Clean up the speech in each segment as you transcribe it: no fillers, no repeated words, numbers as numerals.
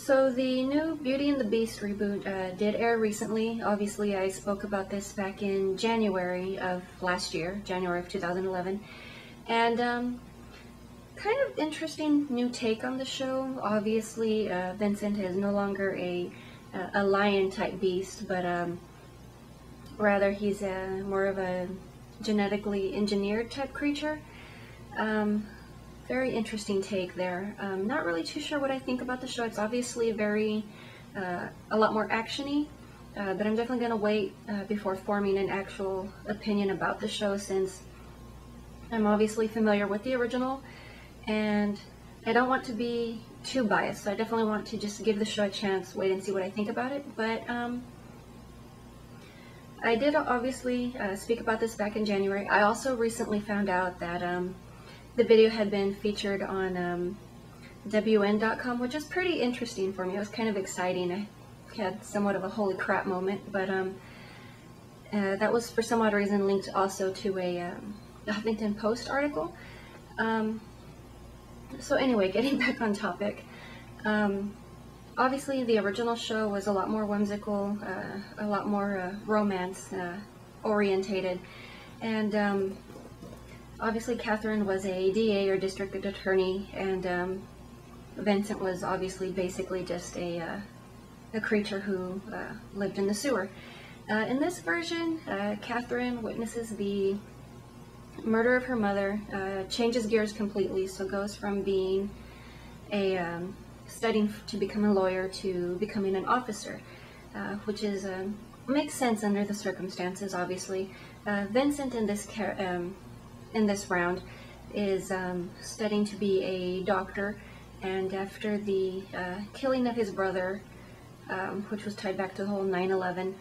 So the new Beauty and the Beast reboot did air recently. Obviously, I spoke about this back in January of last year, January of 2011. And kind of interesting new take on the show. Obviously, Vincent is no longer a lion-type beast, but rather he's more of a genetically engineered type creature. Very interesting take there. Not really too sure what I think about the show. It's obviously a lot more actiony, but I'm definitely going to wait before forming an actual opinion about the show, since I'm obviously familiar with the original, and I don't want to be too biased, so I definitely want to just give the show a chance, wait and see what I think about it. But I did obviously speak about this back in January. I also recently found out that the video had been featured on WN.com, which is pretty interesting for me. It was kind of exciting. I had somewhat of a holy crap moment, but that was for some odd reason linked also to a Huffington Post article. So anyway, getting back on topic. Obviously the original show was a lot more whimsical, a lot more romance orientated, and obviously Catherine was a DA or district attorney, and Vincent was obviously basically just a creature who lived in the sewer. In this version, Catherine witnesses the murder of her mother, changes gears completely, so goes from being studying to become a lawyer to becoming an officer, which is makes sense under the circumstances. Obviously, Vincent in this round is studying to be a doctor, and after the killing of his brother, which was tied back to the whole 9/11,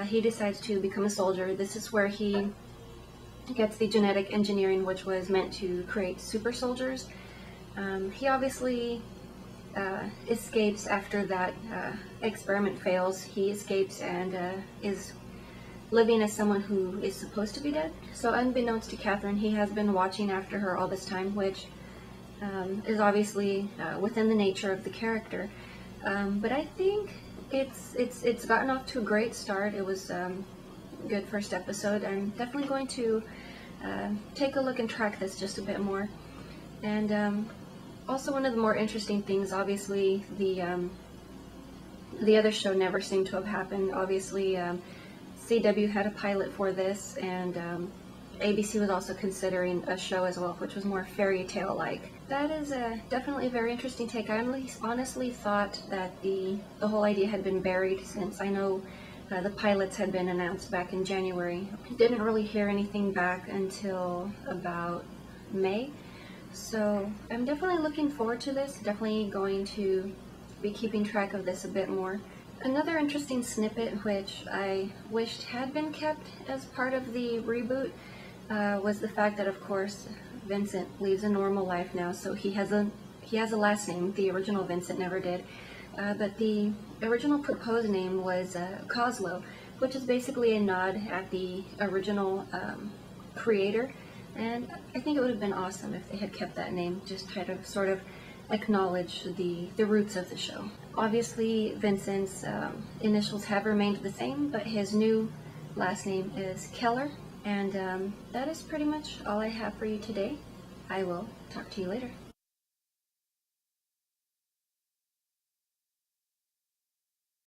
he decides to become a soldier. This is where he gets the genetic engineering, which was meant to create super soldiers. He obviously escapes after that experiment fails. He escapes and is living as someone who is supposed to be dead. So unbeknownst to Catherine, he has been watching after her all this time, which is obviously within the nature of the character. But I think it's gotten off to a great start. It was good first episode. I'm definitely going to take a look and track this just a bit more. And also, one of the more interesting things, obviously the other show never seemed to have happened. Obviously CW had a pilot for this, and ABC was also considering a show as well, which was more fairy tale like. That is definitely a very interesting take. I honestly thought that the whole idea had been buried, since I know the pilots had been announced back in January. Didn't really hear anything back until about May. So I'm definitely looking forward to this. Definitely going to be keeping track of this a bit more. Another interesting snippet, which I wished had been kept as part of the reboot, was the fact that, of course, Vincent lives a normal life now, so he has a last name. The original Vincent never did. But the original proposed name was Coslow, which is basically a nod at the original creator, and I think it would have been awesome if they had kept that name, just kind of sort of acknowledge the roots of the show. Obviously Vincent's initials have remained the same, but his new last name is Keller, and that is pretty much all I have for you today. I will talk to you later.